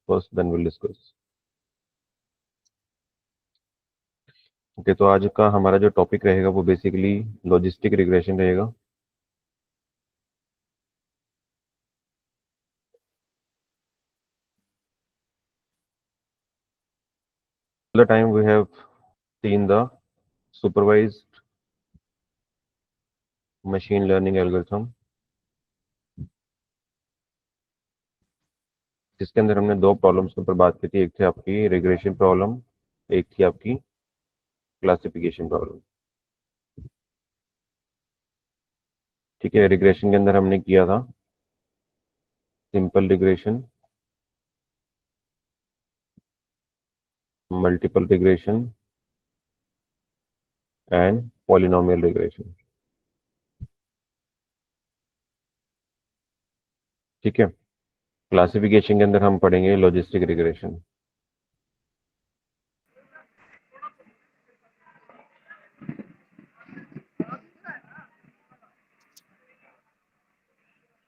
first, then we'll discuss. Okay, तो आज का हमारा जो टॉपिक रहेगा वो बेसिकली लॉजिस्टिक रिग्रेशन रहेगा. The time we have seen the supervised machine learning algorithm, जिसके अंदर हमने दो प्रॉब्लम्स के ऊपर बात की थी. एक थी आपकी रिग्रेशन प्रॉब्लम, एक थी आपकी क्लासिफिकेशन प्रॉब्लम. ठीक है, रिग्रेशन के अंदर हमने किया था simple regression, multiple regression and polynomial regression. ठीक है, क्लासिफिकेशन के अंदर हम पढ़ेंगे लॉजिस्टिक रिग्रेशन.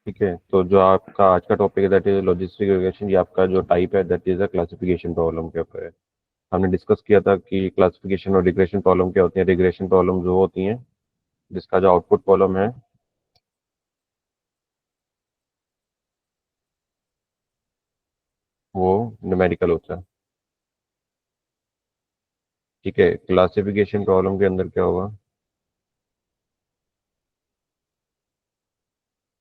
ठीक है, तो जो आपका आज का टॉपिक है दैट इज लॉजिस्टिक रिग्रेशन, ये आपका जो टाइप है that is a classification problem के ऊपर है. हमने डिस्कस किया था कि क्लासिफिकेशन और रिग्रेशन प्रॉब्लम क्या होती है. रिग्रेशन प्रॉब्लम जो होती हैं जिसका जो आउटपुट प्रॉब्लम है वो न्यूमेरिकल होता है. ठीक है, क्लासिफिकेशन प्रॉब्लम के अंदर क्या होगा,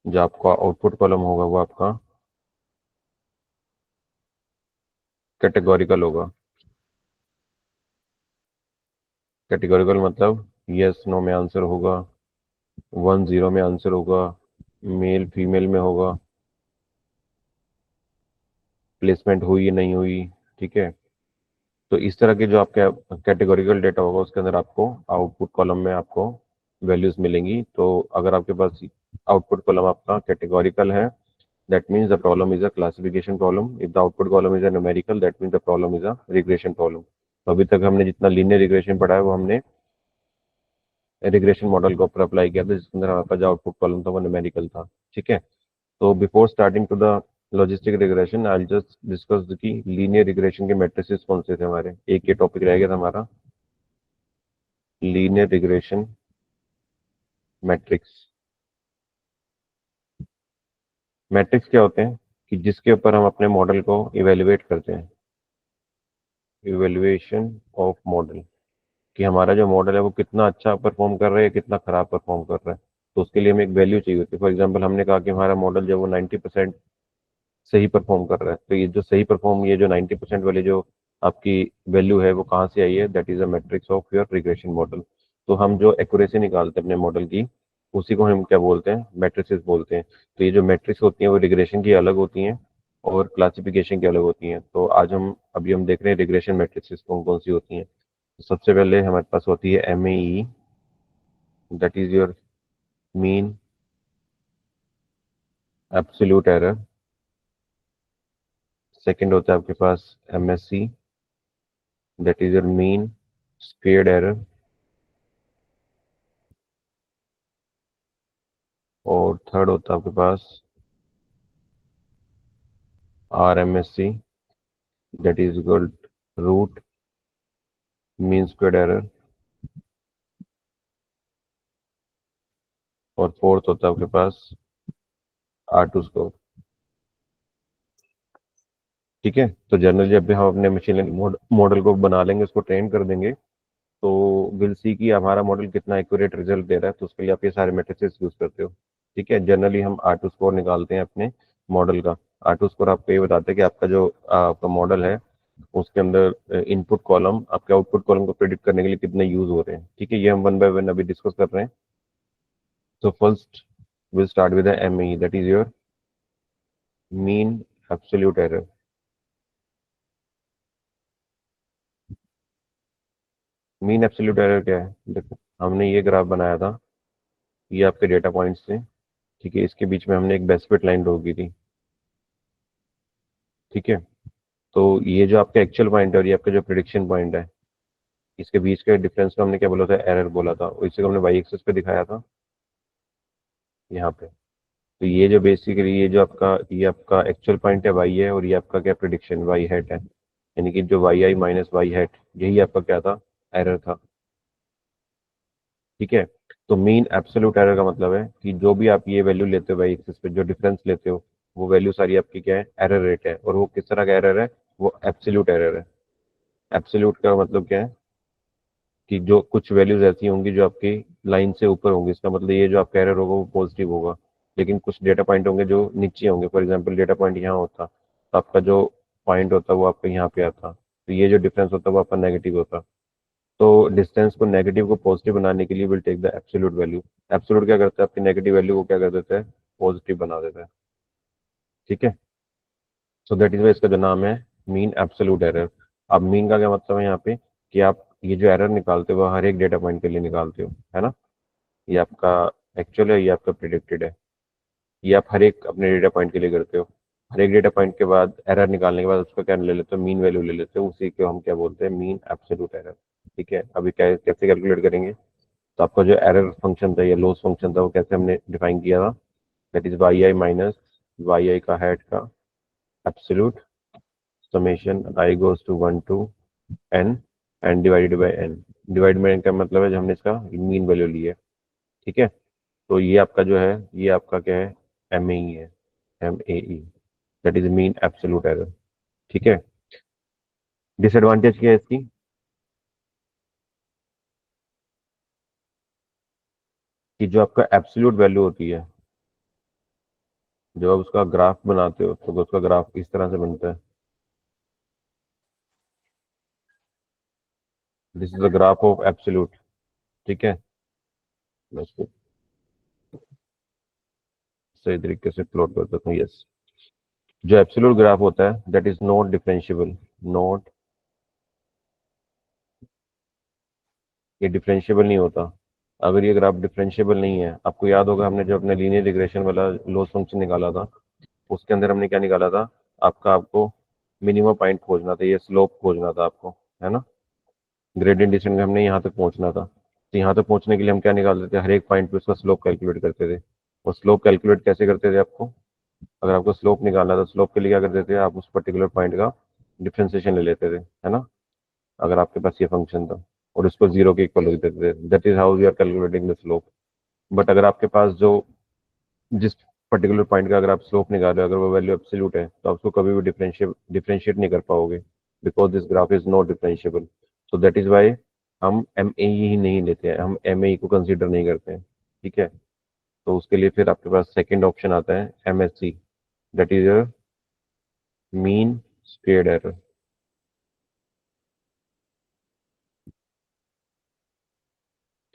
जो आपका आउटपुट प्रॉब्लम होगा वो आपका कैटेगोरिकल होगा. कैटेगोरिकल मतलब यस नो में आंसर होगा, 1 0 में आंसर होगा, मेल फीमेल में होगा, प्लेसमेंट हुई या नहीं हुई. ठीक है, तो इस तरह के जो आपका कैटेगोरिकल डेटा होगा उसके अंदर आपको आउटपुट कॉलम में आपको वैल्यूज मिलेंगी. तो अगर आपके पास आउटपुट कॉलम आपका कैटेगोरिकल है, that means the problem is a classification problem. If the output column is a numerical, that means the problem is a regression problem. तो अभी तक हमने जितना लीनियर रिग्रेशन पढ़ा है वो हमने रिग्रेशन मॉडल के ऊपर अप्लाई किया था, जिसके अंदर आपका जो आउटपुट कॉलम था वो न्यूमेरिकल था. ठीक है, तो before starting to the logistic regression I just discuss की लीनियर रिग्रेशन के मैट्रिसेस कौन से थे हमारे. एक ये टॉपिक रह गया था हमारा लीनियर रिग्रेशन मैट्रिक्स. मैट्रिक्स क्या होते हैं कि जिसके ऊपर हम अपने मॉडल को इवेल्युएट करते हैं. इवेल्युएशन ऑफ मॉडल, कि हमारा जो मॉडल है वो कितना अच्छा परफॉर्म कर रहा है या कितना खराब परफॉर्म कर रहा है. तो उसके लिए हमें एक वैल्यू चाहिए होती है. फॉर एग्जाम्पल हमने कहा कि हमारा मॉडल जो है वो 90% सही परफॉर्म कर रहा है. तो ये जो सही परफॉर्म, ये जो 90% वाली जो आपकी वैल्यू है वो कहाँ से आई है, that is a matrix of your regression model. तो हम जो एक्यूरेसी निकालते हैं अपने मॉडल की, उसी को हम क्या बोलते हैं, मैट्रिसेस बोलते हैं. तो ये जो मैट्रिक्स होती हैं वो रिग्रेशन की अलग होती हैं और क्लासिफिकेशन की अलग होती हैं. तो आज हम अभी हम देख रहे हैं रिग्रेशन मैट्रिसेस कौन कौन सी होती हैं. तो सबसे पहले हमारे पास होती है MAE, that is your mean absolute error. Second होता है आपके पास MSE, that is your mean squared error. और थर्ड होता है आपके पास RMSE, that is equal root mean squared error. और फोर्थ होता है आपके पास R2 स्कोर. ठीक है, तो जनरली जब भी हम अपने मशीन लर्निंग मॉडल को बना लेंगे, उसको ट्रेन कर देंगे, तो विल सी कि हमारा मॉडल कितना एक्यूरेट रिजल्ट दे रहा है. तो उसके लिए आप ये सारे मैट्रिसेस यूज करते हो. ठीक है, जनरली हम R2 स्कोर निकालते हैं अपने मॉडल का. R2 स्कोर आपको ये बताता है कि आपका जो आपका मॉडल है उसके अंदर इनपुट कॉलम आपके आउटपुट कॉलम को प्रिडिक्ट करने के लिए कितने यूज हो रहे हैं. ठीक है, ये हम वन बाय वन अभी डिस्कस कर रहे हैं. तो first will start with MAE, that is your mean absolute error. Mean absolute error क्या है, देखो हमने ये ग्राफ बनाया था, ये आपके डेटा पॉइंट्स थे. ठीक है, इसके बीच में हमने एक बेस्ट फिट लाइन ड्रॉ की थी. ठीक है, तो ये जो आपका एक्चुअल पॉइंट है और ये आपका जो प्रिडिक्शन पॉइंट है, इसके बीच के डिफरेंस को हमने क्या बोला था, एरर बोला था. और इसे हमने वाई एक्सिस पे दिखाया था यहाँ पे. तो ये जो बेसिकली ये आपका एक्चुअल पॉइंट है वाई है, और ये आपका क्या प्रिडिक्शन वाई हैट है, यानी कि जो वाई आई माइनस वाई हैट, यही आपका क्या था, एरर था। ठीक है। तो मीन एब्सोल्यूट एरर का मतलब है कि जो भी आप ये वैल्यू लेते हो वाई एक्सिस पे, जो डिफरेंस लेते हो, वो वैल्यू सारी आपकी क्या है, एरर रेट है। और वो किस तरह का एरर है, वो एब्सोल्यूट एरर है। एब्सोल्यूट का मतलब क्या है कि जो कुछ वैल्यूज ऐसी होंगी जो आपकी लाइन से ऊपर होंगी, इसका मतलब ये जो आपका एरर होगा वो पॉजिटिव होगा। लेकिन कुछ डेटा पॉइंट होंगे जो नीचे होंगे, फॉर एग्जाम्पल डेटा पॉइंट यहाँ होता तो आपका जो पॉइंट होता वो आपका यहाँ पे आता, तो ये जो डिफरेंस होता वो आपका नेगेटिव होता। तो डिस्टेंस को नेगेटिव को पॉजिटिव बनाने के लिए will take the absolute value. Absolute क्या करता है, आपकी नेगेटिव वैल्यू को क्या कर देता है, पॉजिटिव बना देता है। ठीक है। सो दैट इज वाई इसका जो नाम है मीन एब्सोल्यूट एरर। अब मीन का क्या मतलब है यहाँ पे, कि आप ये जो एरर निकालते हो वो हर एक डेटा पॉइंट के लिए निकालते हो, है ना। ये आपका एक्चुअल है, ये आपका प्रिडिक्टेड है। ये आप हर एक अपने डेटा पॉइंट के लिए करते हो। हर एक डेटा पॉइंट के बाद एरर निकालने के बाद उसका क्या ले लेते हो, मीन वैल्यू ले लेते हो, उसी को हम क्या बोलते हैं, मीन एब्सोल्यूट एरर। ठीक है। अभी क्या कैसे कैलकुलेट करेंगे, तो आपका जो एरर फंक्शन था या लॉस फंक्शन था वो कैसे हमने डिफाइन किया था, that is y I minus Y i का हैट का absolute summation i goes to 1 to n and divided by n. Divide में n का मतलब है जो हमने इसका मीन वैल्यू ली है। ठीक है। तो ये आपका जो है, ये आपका क्या है, एम ए ई है, M A E, that is mean absolute error. ठीक है। डिसएडवांटेज क्या है इसकी, कि जो आपका एब्सोल्यूट वैल्यू होती है, जब आप उसका ग्राफ बनाते हो तो उसका ग्राफ इस तरह से बनता है। This is the graph of absolute. ठीक है। मैं इसको सही तरीके से प्लॉट कर देता हूँ। यस, जो एब्सोल्यूट ग्राफ होता है that is not differentiable, not, ये डिफरेंशिएबल नहीं होता। अगर ये ग्राफ डिफरेंशिएबल नहीं है, आपको याद होगा हमने जो अपने लीनियर रिग्रेशन वाला लॉस फंक्शन निकाला था, उसके अंदर हमने क्या निकाला था, आपको मिनिमम पॉइंट खोजना था, ये स्लोप खोजना था आपको, है ना। ग्रेडियंट डिसेंट में हमने यहाँ तक पहुंचना था, तो यहाँ तक पहुंचने के लिए हम क्या निकालते थे, हर एक पॉइंट पे उसका स्लोप कैलकुलेट करते थे। और स्लोप कैलकुलेट कैसे करते थे आपको, अगर आपको स्लोप निकालना था, स्लोप के लिए क्या करते थे, आप उस पर्टिकुलर पॉइंट का डिफ्रेंसिएशन ले लेते थे, है ना। अगर आपके पास ये फंक्शन था और उसको जीरो के इक्वल लिख देते थे, that is how we are calculating the slope. But अगर आपके पास जो जिस पर्टिकुलर पॉइंट का अगर आप स्लोप निकाल रहे हो, अगर वो वैल्यू एब्सोल्यूट है, तो आप उसको कभी भी डिफरेंशिएट नहीं कर पाओगे, because this graph is not differentiable. So that is why हम एम ए ही नहीं लेते हैं, हम एम ए को कंसीडर नहीं करते हैं। ठीक है। तो उसके लिए फिर आपके पास सेकेंड ऑप्शन आता है M S C, that is mean squared error.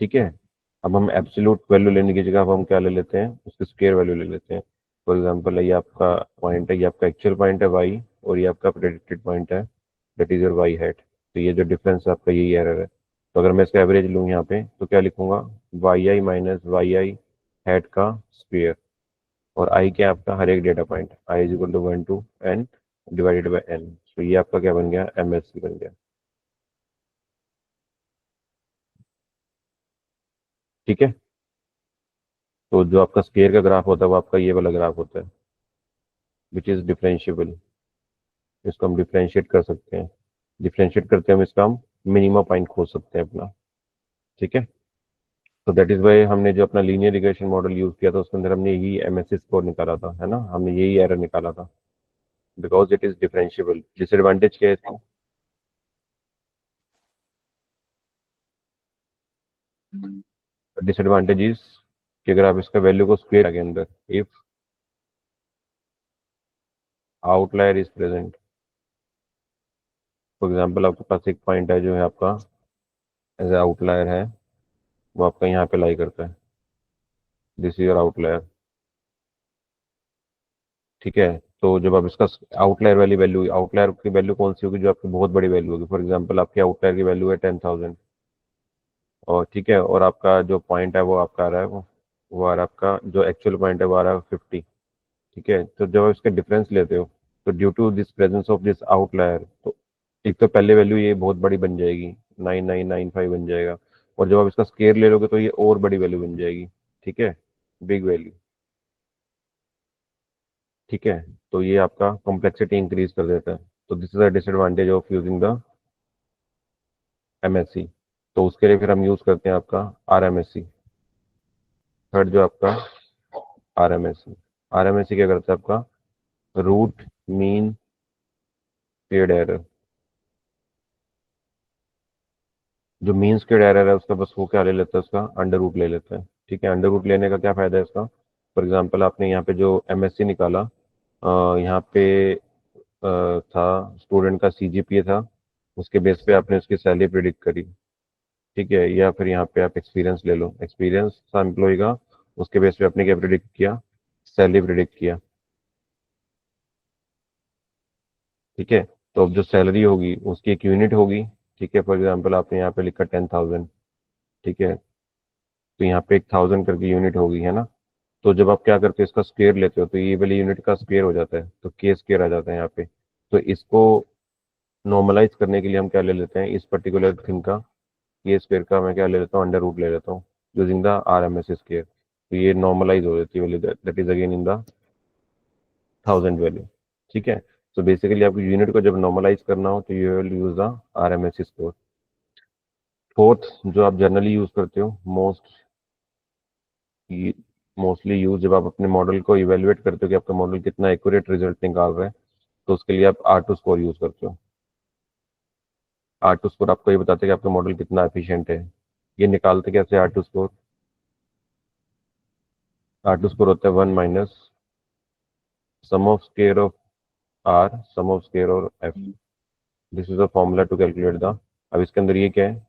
ठीक है। अब हम एब्सोल्यूट वैल्यू लेने की जगह अब हम क्या ले लेते हैं, उसकी स्क्वायर वैल्यू ले लेते हैं। फॉर एग्जांपल ये आपका पॉइंट है, ये आपका एक्चुअल पॉइंट है वाई, और ये आपका प्रेडिक्टेड पॉइंट है, that is your Y hat. तो ये जो डिफरेंस है आपका, यही एरर है। तो अगर मैं इसका एवरेज लूँ यहाँ पे तो क्या लिखूंगा, Y I minus Y I hat का स्क्वेयर। और आई क्या है आपका, हर एक data point, I is equal to 1 to N divided by N. तो ये आपका क्या बन गया, एम एस सी बन गया। ठीक है। तो जो आपका स्क्वेयर का ग्राफ होता है वो आपका ये वाला ग्राफ होता है, विच इज डिफरेंशिएबल। इसको हम डिफरेंशिएट कर सकते हैं, डिफरेंशिएट करते हैं हम इसका, हम मिनिमम पॉइंट खोज सकते हैं अपना। ठीक है। तो दैट इज वाई हमने जो अपना लीनियर रिग्रेशन मॉडल यूज किया था उसके अंदर हमने यही एमएससी स्कोर निकाला था, है ना, हमने यही एरर निकाला था, because it is differentiable. Disadvantage क्या है इसका, डिसएडवांटेज इज कि अगर आप इसका वैल्यू को स्क्वेयर के अंदर, if outlier is present, for example आपके पास एक पॉइंट है जो है आपका एज ए आउटलायर है, वो आपका यहाँ पे लाई करता है, दिस इज योर आउटलायर। ठीक है। तो जब आप इसका आउटलायर वाली वैल्यू, आउटलायर की वैल्यू कौन सी होगी, जो आपकी बहुत बड़ी वैल्यू होगी, फॉर एग्जांपल आपकी आउटलायर की वैल्यू है 10,000, और ठीक है, और आपका जो पॉइंट है वो आपका आ रहा है, वो आ रहा है आपका जो एक्चुअल पॉइंट है वो आ रहा है 50। ठीक है। तो जब आप इसका डिफरेंस लेते हो, तो due to this presence of this outlier, तो एक तो पहले वैल्यू ये बहुत बड़ी बन जाएगी, 9995 बन जाएगा, और जब आप इसका स्केयर ले लोगे तो ये और बड़ी वैल्यू बन जाएगी। ठीक है, बिग वैल्यू। ठीक है, तो ये आपका कॉम्प्लेक्सिटी इंक्रीज कर देता है। तो this is a disadvantage of using the MSc. तो उसके लिए फिर हम यूज करते हैं आपका आरएमएससी। थर्ड जो आपका आरएमएससी, आरएमएससी क्या करता है आपका, रूट मीन स्क्वेयर्ड एरर। जो मीन स्क्वेयर्ड एरर है उसका बस वो क्या ले लेता है, उसका अंडर रूट ले लेता है। ठीक है, अंडर रूट लेने का क्या फायदा है इसका, फॉर एग्जांपल आपने यहाँ पे जो एमएससी निकाला, यहाँ पे था स्टूडेंट का सीजीपीए था, उसके बेस पे आपने उसकी सैलरी प्रिडिक्ट करी। ठीक है, या फिर यहाँ पे आप एक्सपीरियंस ले लो, एक्सपीरियंस था एम्प्लॉय का, उसके बेस पे आपने क्या प्रिडिक्ट किया, सैलरी प्रिडिक्ट किया। ठीक है, तो अब जो सैलरी होगी उसकी एक यूनिट होगी। ठीक है, फॉर एग्जाम्पल आपने यहाँ पे लिखा 10,000। ठीक है, तो यहाँ पे 1,000 करके यूनिट होगी, है ना। तो जब आप क्या करते हो, इसका स्क्वायर लेते हो तो ये वाली यूनिट का स्क्वायर हो जाता है, तो के स्क्वायर आ जाता है यहाँ पे। तो इसको नॉर्मलाइज करने के लिए हम क्या ले लेते हैं, इस पर्टिकुलर थिंग का, ये स्क्वायर का मैं क्या ले लेता हूँ, अंडर रूट ले लेता हूँ, using the R M S square. तो ये नॉर्मलाइज हो जाती है value, that is again in the 1,000 value. ठीक है, तो बेसिकली आपको यूनिट को जब नॉर्मलाइज करना हो तो you will use the R M S score. Fourth जो आप जनरली यूज करते हो, मोस्टली यूज जब आप अपने मॉडल को इवेलुएट करते हो कि आपका मॉडल कितना एक्यूरेट रिजल्ट निकाल रहा है, तो उसके लिए आप आर टू स्कोर यूज करते हो। आर टू स्कोर आपको ये बताते हैं कि आपका मॉडल कितना एफिशिएंट है। ये निकालते कैसे R two score, R two score होता है 1 - sum of square of R, sum of square और F. This is a formula to calculate the, अब इसके अंदर ये क्या है,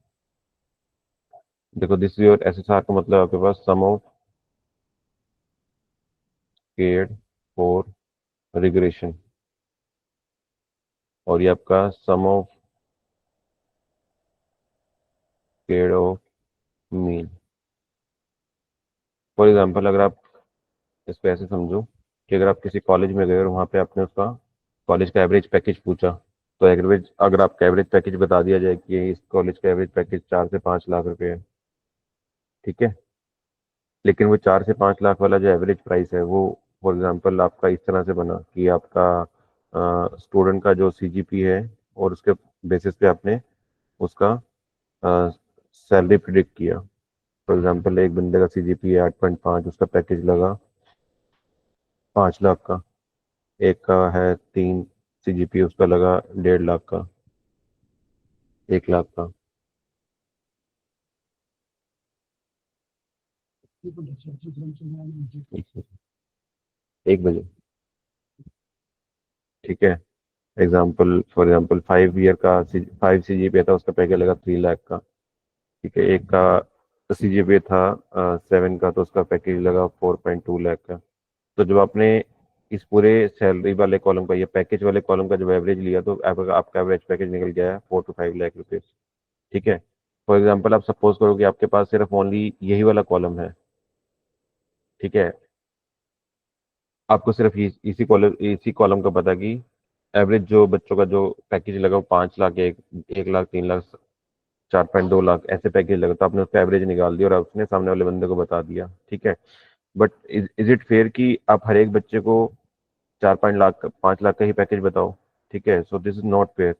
देखो this is your S S R का मतलब आपके पास sum of squared for regression, और ये आपका sum of squared of mean. For example अगर आप इसको ऐसे समझो कि अगर आप किसी कॉलेज में गए और वहाँ पे आपने उसका कॉलेज का एवरेज पैकेज पूछा, तो एवरेज अगर आपका एवरेज पैकेज बता दिया जाए कि इस कॉलेज का एवरेज पैकेज 4 से 5 लाख रुपए है। ठीक है, लेकिन वो 4 से 5 लाख वाला जो एवरेज प्राइस है वो फॉर एग्जांपल आपका इस तरह से बना कि आपका स्टूडेंट का जो सीजीपी है और उसके बेसिस पे आपने उसका सैलरी प्रिडिक्ट किया। फॉर एग्जांपल एक बंदे का सीजीपी है 8.5, उसका पैकेज लगा 5 लाख का। एक का है 3 सीजीपी, उसका लगा 1.5 लाख का, 1 लाख का। 1 बजे। ठीक है, एग्जाम्पल फॉर एग्जाम्पल 5 ईयर का 5 सीजीपी था, उसका पैकेज लगा 3 लाख का। ठीक है, एक का सीजीपीए था 7 का, तो उसका पैकेज लगा 4.2 लाख का। तो जब आपने इस पूरे सैलरी वाले कॉलम का या पैकेज वाले कॉलम का जब एवरेज लिया तो आपका एवरेज पैकेज निकल गया है 4 to 5 लाख रुपए। ठीक है, फॉर एग्जाम्पल आप सपोज करो कि आपके पास सिर्फ ओनली यही वाला कॉलम है। ठीक है, आपको सिर्फ इसी कॉलम का पता कि एवरेज जो बच्चों का जो पैकेज लगा वो 5 लाख, 1 लाख, 3 लाख, 4.2 लाख ऐसे पैकेज लगा, तो आपने उसका एवरेज निकाल दिया और आपने सामने वाले बंदे को बता दिया। ठीक है, बट इज इट फेयर कि आप हर एक बच्चे को 4.5 लाख का ही पैकेज बताओ। ठीक है, so this is not fair.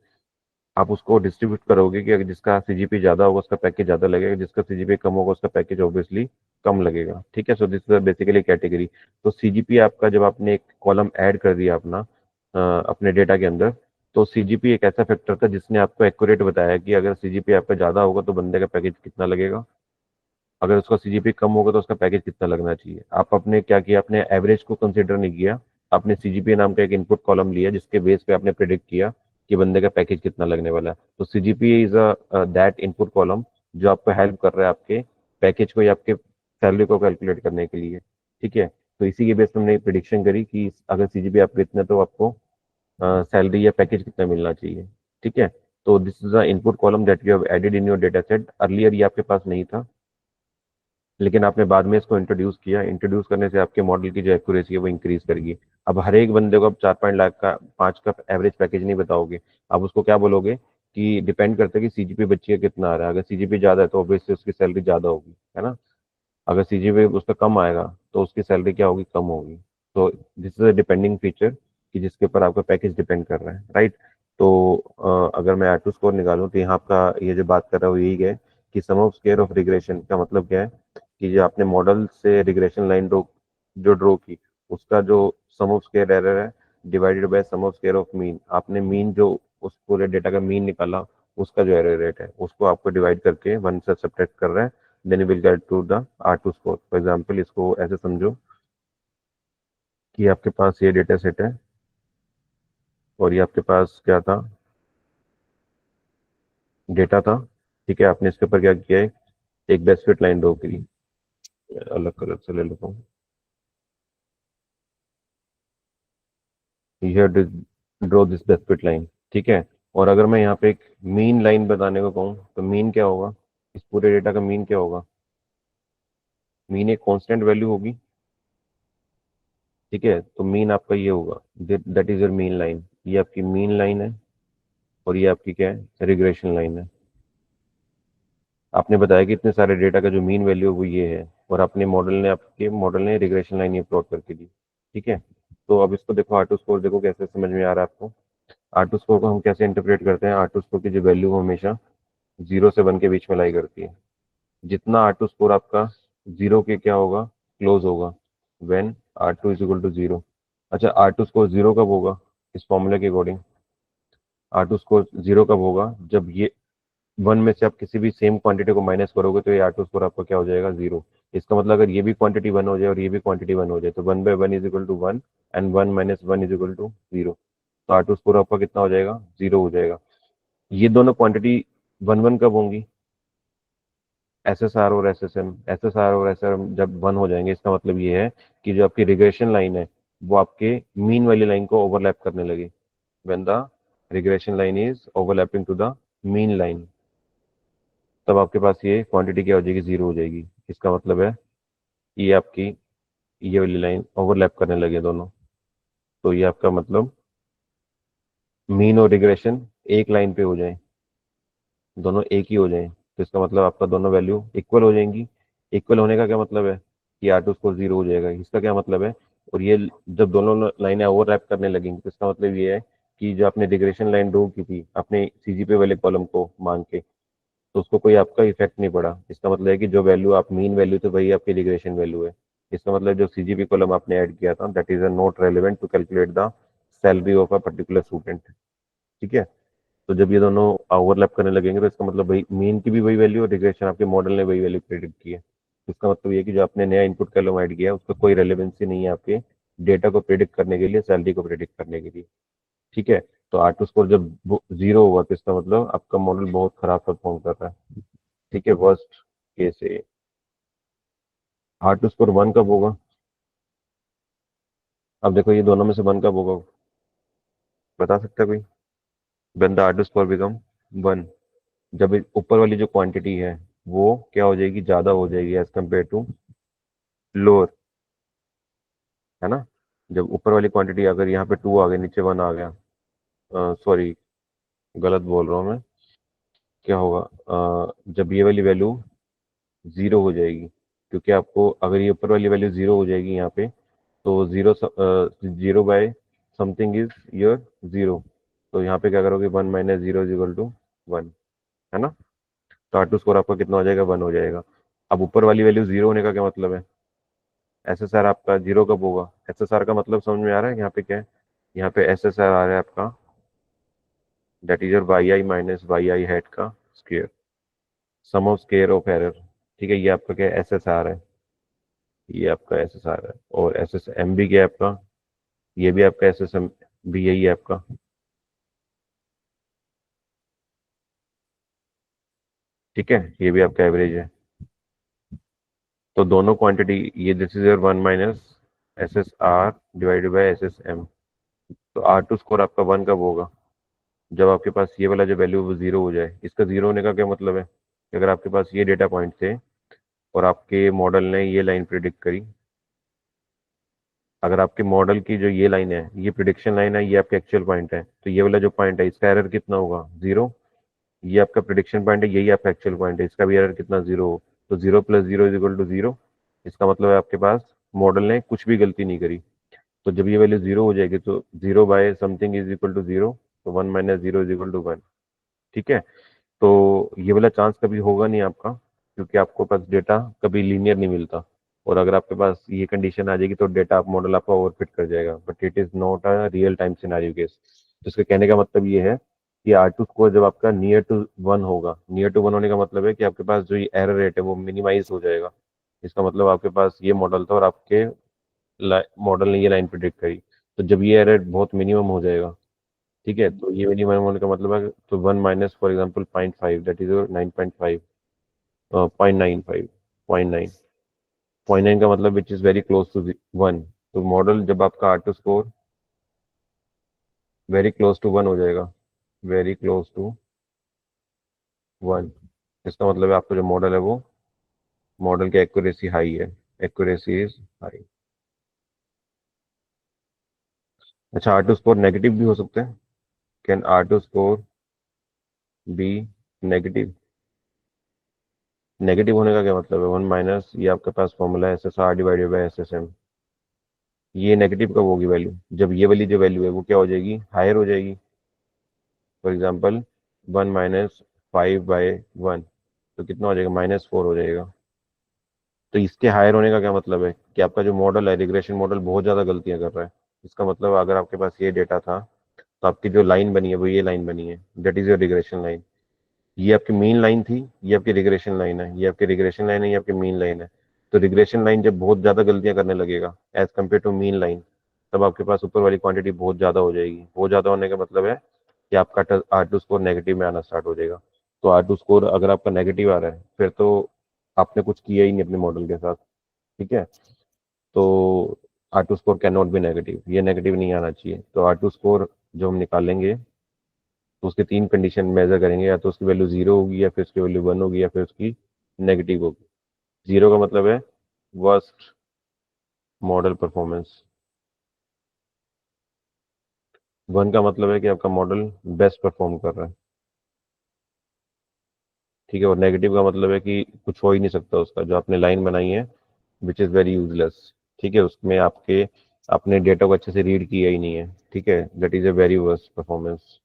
आप उसको डिस्ट्रीब्यूट करोगे कि अगर जिसका सीजीपी ज्यादा होगा उसका पैकेज ज्यादा लगेगा, जिसका सीजीपी कम होगा उसका पैकेज ऑब्वियसली कम लगेगा। ठीक है, so this is basically category. तो सीजीपी आपका जब आपने एक कॉलम ऐड कर दिया अपना अपने डेटा के अंदर, तो सीजीपी एक ऐसा फैक्टर था जिसने आपको एक्यूरेट बताया कि अगर सीजीपी आपका ज्यादा होगा तो बंदे का पैकेज कितना लगेगा, अगर उसका सीजीपी कम होगा तो उसका पैकेज कितना लगना चाहिए। आप अपने क्या किया, आपने एवरेज को कंसिडर नहीं किया, आपने सीजीपी नाम का एक इनपुट कॉलम लिया जिसके बेस पे आपने प्रिडिक्ट किया कि बंदे का पैकेज कितना लगने वाला है। तो CGP is a that input column जो आपको हेल्प कर रहा है आपके पैकेज को या आपके सैलरी को कैलकुलेट करने के लिए। ठीक है, तो इसी के बेस पे हमने प्रिडिक्शन करी कि अगर सीजीपी आपको इतना तो आपको सैलरी या पैकेज कितना मिलना चाहिए। ठीक है, तो this is the input column that you have added in your data set. Earlier ये आपके पास नहीं था, लेकिन आपने बाद में इसको इंट्रोड्यूस किया। इंट्रोड्यूस करने से आपके मॉडल की जो एक्यूरेसी है वो इंक्रीज करेगी। अब हर एक बंदे को आप 4 लाख का 5 का एवरेज पैकेज नहीं बताओगे, आप उसको क्या बोलोगे कि डिपेंड करता है कि सीजीपी बच्ची का कितना आ रहा है। अगर सीजीपी ज्यादा है तो ऑब्वियसली उसकी सैलरी ज्यादा होगी, है ना। अगर सीजीपी उसका कम आएगा तो उसकी सैलरी क्या होगी, कम होगी। तो this is a depending feature कि जिसके ऊपर आपका पैकेज डिपेंड कर रहा है, राइट। तो अगर मैं R2 स्कोर निकालूं तो यहाँ आपका ये जो बात कर रहा हूँ यही है कि सम ऑफ स्क्वायर ऑफ रिग्रेशन का मतलब क्या है कि जो आपने मॉडल से रिग्रेशन लाइन ड्रॉ की, उसका जो सम ऑफ स्क्वायर एरर है divided by sum of square of mean, आपने मीन जो उस पूरे डेटा का मीन निकाला उसका जो एरर रेट है उसको आपको डिवाइड करके वन से सब्ट्रैक्ट कर रहा है, then you will get to the R2 score. For example इसको ऐसे समझो कि आपके पास ये डेटा सेट है और ये आपके पास क्या था, डेटा था। ठीक है, आपने इसके ऊपर क्या किया है, एक बेस्ट फिट लाइन ड्रॉ करी, अलग कलर से ले लेता हूँ, you have to draw this best fit line. ठीक है, और अगर मैं यहाँ पे एक मीन लाइन बताने को कहूँ तो मीन क्या होगा, इस पूरे डेटा का मीन क्या होगा, मीन एक कांस्टेंट वैल्यू होगी। ठीक है, तो मीन आपका ये होगा, that is your mean line, ये आपकी मीन लाइन है और ये आपकी क्या है, रिग्रेशन लाइन है। आपने बताया कि इतने सारे डेटा का जो मीन वैल्यू है वो ये है, और अपने आपके मॉडल ने रिग्रेशन लाइन ये प्लॉट करके दी। ठीक है, तो अब इसको देखो, R2 स्कोर देखो कैसे समझ में आ रहा है आपको। R2 स्कोर को हम कैसे इंटरप्रेट करते हैं, R2 स्कोर की जो वैल्यू वो हमेशा 0 से 1 के बीच में लाई करती है। जितना R2 स्कोर आपका 0 के क्या होगा, क्लोज होगा, when R2 is equal to 0। अच्छा, R2 स्कोर 0 कब होगा, इस फॉर्मूले के अकॉर्डिंग R2 स्कोर 0 कब होगा, जब ये 1 में से आप किसी भी सेम क्वांटिटी को माइनस करोगे तो ये R2 स्कोर आपका क्या हो जाएगा, 0। इसका मतलब अगर ये भी क्वांटिटी 1 हो जाए और ये भी क्वांटिटी 1 हो जाए तो 1/1 is equal to 1 and 1 - 1 is equal to 0। तो R2 स्कोर आपका कितना हो जाएगा, 0 हो जाएगा। ये दोनों क्वांटिटी 1 1 कब होंगी, SSR और SSM, SSR और SSM जब 1 हो जाएंगे इसका मतलब ये है कि जो आपकी रिग्रेशन लाइन है वो आपके मीन वाली लाइन को ओवरलैप करने लगी, when the regression line is overlapping to the mean line, तब आपके पास ये क्वांटिटी क्या हो जाएगी, 0 हो जाएगी। इसका मतलब है ये आपकी ये वाली लाइन ओवरलैप करने लगे दोनों, तो ये आपका मतलब मीन और रिग्रेशन एक लाइन पे हो जाए, दोनों एक ही हो जाए, तो इसका मतलब आपका दोनों वैल्यू इक्वल हो जाएंगी। इक्वल होने का क्या मतलब है कि R2 स्कोर 0 हो जाएगा, इसका क्या मतलब है। और ये जब दोनों लाइनें ओवरलैप करने लगेंगी तो इसका मतलब ये है कि जो आपने रिग्रेशन लाइन ड्रॉ की थी अपने CGP वाले कॉलम को मान के, तो उसको कोई आपका इफेक्ट नहीं पड़ा। इसका मतलब है कि जो वैल्यू आप मीन वैल्यू थे वही आपकी रिग्रेशन वैल्यू है। इसका मतलब जो CGP कॉलम आपने ऐड किया था that is not relevant to calculate the salary of a particular student. ठीक है, तो जब ये दोनों ओवरलैप करने लगेंगे तो इसका मतलब वही मीन की भी वही वैल्यू और रिग्रेशन आपके मॉडल ने वही वैल्यू प्रेडिक्ट की है। तो इसका मतलब ये है कि जो आपने नया इनपुट कॉलम ऐड किया है उसका कोई रेलेवेंसी नहीं है आपके डेटा को प्रेडिक्ट करने के लिए, सैलरी को प्रेडिक्ट करने के लिए। ठीक है, तो R2 स्कोर जब 0 होगा तो इसका मतलब आपका मॉडल बहुत खराब परफॉर्म कर रहा है। ठीक है, वर्स्ट केस है। R2 स्कोर 1 कब होगा, अब देखो ये दोनों में से 1 कब होगा, बता सकता है कोई। When the R2 score become 1, जब ऊपर वाली जो क्वांटिटी है वो क्या हो जाएगी, ज्यादा हो जाएगी एज कम्पेयर टू लोअर, है ना। जब ऊपर वाली क्वांटिटी अगर यहाँ पे 2 आ गया, नीचे 1 आ गया, सॉरी गलत बोल रहा हूँ मैं, क्या होगा, जब ये वाली वैल्यू 0 हो जाएगी, क्योंकि आपको अगर ये ऊपर वाली वैल्यू 0 हो जाएगी यहाँ पे, तो 0 बाय समथिंग इज योर 0, तो यहाँ पे क्या करोगे, 1 - 0 इज इक्वल टू 1, है ना। तो R2 स्कोर आपका कितना हो जाएगा, 1 हो जाएगा। अब ऊपर वाली वैल्यू 0 होने का क्या मतलब है, SSR आपका 0 कब होगा, SSR का मतलब समझ में आ रहा है यहाँ पे क्या है, यहाँ पे SSR आ रहा है आपका that is your yi - yi hat का square, sum of square of error. ठीक है, ये आपका क्या है, SSR है, ये आपका SSR है। और SSM भी क्या है आपका, ये भी आपका SSM भी यही है आपका। ठीक है, ये भी आपका एवरेज है। तो दोनों क्वांटिटी, ये this is your 1 minus SSR divided by SSM। तो R2 स्कोर आपका 1 कब होगा, जब आपके पास ये वाला जो वैल्यू वो 0 हो जाए। इसका 0 होने का क्या मतलब है कि अगर आपके पास ये डेटा पॉइंट थे और आपके मॉडल ने ये लाइन प्रिडिक्ट करी, अगर आपके मॉडल की जो ये लाइन है ये प्रिडिक्शन लाइन है, ये आपके एक्चुअल पॉइंट है, तो ये वाला जो पॉइंट है इसका एरर कितना होगा, 0। ये आपका प्रिडिक्शन पॉइंट है, यही आपका एक्चुअल पॉइंट है, इसका भी एरर कितना, 0 हो। तो 0 + 0 इज इक्वल टू 0। इसका मतलब है आपके पास मॉडल ने कुछ भी गलती नहीं करी। तो जब ये वैल्यू जीरो हो जाएगी तो zero by something is equal to zero, तो one minus zero is equal to one. ठीक है। तो ये वाला चांस कभी होगा नहीं आपका, क्योंकि आपको पास डेटा कभी लीनियर नहीं मिलता। और अगर आपके पास ये कंडीशन आ जाएगी तो डेटा आप मॉडल आपका ओवरफिट कर जाएगा, but it is not a real time scenario case. तो इसके कहने का मतलब ये है कि आर टू स्कोर जब आपका नियर टू वन होगा, नियर टू वन होने का मतलब है कि आपके पास जो ये एरर रेट है वो मिनिमाइज हो जाएगा। इसका मतलब आपके पास ये मॉडल था और आपके मॉडल ने ये लाइन प्रिडिक्ट करी, तो जब ये एरर बहुत मिनिमम हो जाएगा, ठीक है, तो ये मिनिमम होने का मतलब है तो one minus for example 0.5, that is 9.5, 0.95, 0.9, 0.9 का मतलब which is very close to one. तो मॉडल जब आपका R two score very close to one हो जाएगा, वेरी क्लोज टू वन, इसका मतलब है आपका जो मॉडल है वो मॉडल की एक्यूरेसी हाई है, एक्यूरेसी इज हाई। अच्छा, आर टू स्कोर नेगेटिव भी हो सकते हैं। Can R two score be negative? Negative होने का क्या मतलब है? वन माइनस ये आपके पास फॉर्मूला है S S R divided by S S M. ये नेगेटिव कब होगी वैल्यू? जब ये वाली जो वैल्यू है वो क्या हो जाएगी, हायर हो जाएगी। For example one minus five by one, तो कितना हो जाएगा, -4 हो जाएगा। तो इसके हायर होने का क्या मतलब है कि आपका जो मॉडल है, रिग्रेशन मॉडल बहुत ज़्यादा गलतियां कर रहा है। इसका मतलब अगर आपके पास ये डेटा था तो आपकी जो लाइन बनी है वो ये लाइन बनी है, that is your regression line. ये आपकी मीन लाइन थी, ये आपकी रिग्रेशन लाइन है, ये आपकी रिग्रेशन लाइन है, ये आपकी मीन लाइन है। तो रिग्रेशन लाइन जब बहुत ज़्यादा गलतियां करने लगेगा as compare to mean line, तब आपके पास ऊपर वाली क्वांटिटी बहुत ज़्यादा हो जाएगी। बहुत ज़्यादा होने का मतलब है कि आपका आर टू स्कोर नेगेटिव में आना स्टार्ट हो जाएगा। तो आर टू स्कोर अगर आपका नेगेटिव आ रहा है फिर तो आपने कुछ किया ही नहीं अपने मॉडल के साथ। ठीक है। तो R two score can not be negative, ये नेगेटिव नहीं आना चाहिए। तो आर टू स्कोर जो हम निकालेंगे तो उसके तीन कंडीशन मेजर करेंगे, या तो उसकी वैल्यू जीरो होगी, या फिर उसकी वैल्यू वन होगी, या फिर उसकी नेगेटिव होगी। जीरो का मतलब है वर्स्ट मॉडल परफॉर्मेंस, वन का मतलब है कि आपका मॉडल बेस्ट परफॉर्म कर रहा है। ठीक है। और नेगेटिव का मतलब है कि कुछ हो ही नहीं सकता उसका, जो आपने लाइन बनाई है विच इज़ वेरी यूजलेस। ठीक है, उसमें आपके अपने डेटा को अच्छे से रीड किया ही नहीं है। ठीक है, that is a very worst performance.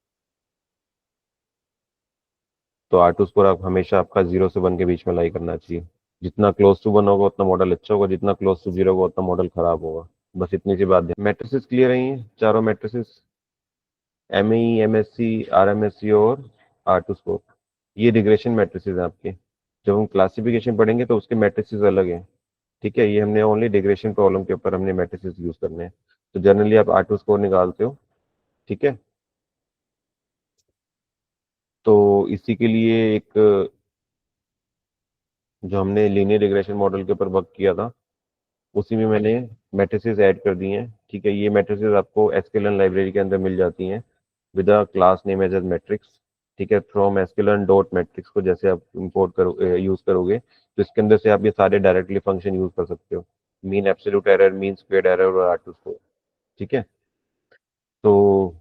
तो आर टू स्कोर आप हमेशा आपका जीरो से वन के बीच में लाई करना चाहिए। जितना क्लोज टू वन होगा उतना मॉडल अच्छा होगा, जितना क्लोज टू जीरो होगा उतना मॉडल खराब होगा। बस इतनी सी बात है। मैट्रिसेस क्लियर रही हैं, चारों matrices, M E, M S C, R M S C और आर टू स्कोर। ये रिग्रेशन मैट्रिसेस हैं आपके। जब हम क्लासिफिकेशन पढ़ेंगे तो उसके मैट्रिसेस अलग हैं। ठीक है, ये हमने ओनली रिग्रेशन प्रॉब्लम के ऊपर हमने मैट्रिसेस यूज करने हैं। तो जनरली आप आर टू स्कोर निकालते हो। ठीक है। तो इसी के लिए एक जो हमने लीनियर रिग्रेशन मॉडल के ऊपर वर्क किया था, उसी में मैंने मैट्रिसेस ऐड कर दी हैं। ठीक है, ये मैट्रिसेस आपको एसक्यूएल लाइब्रेरी के अंदर मिल जाती हैं with a class name as matrix. ठीक है, फ्रॉम एसक्यूएल डॉट मैट्रिक्स को जैसे आप इंपोर्ट करो यूज करोगे तो इसके अंदर से आप ये सारे डायरेक्टली फंक्शन यूज कर सकते हो, mean absolute error, mean squared error और आर टू स्कोर। ठीक है। तो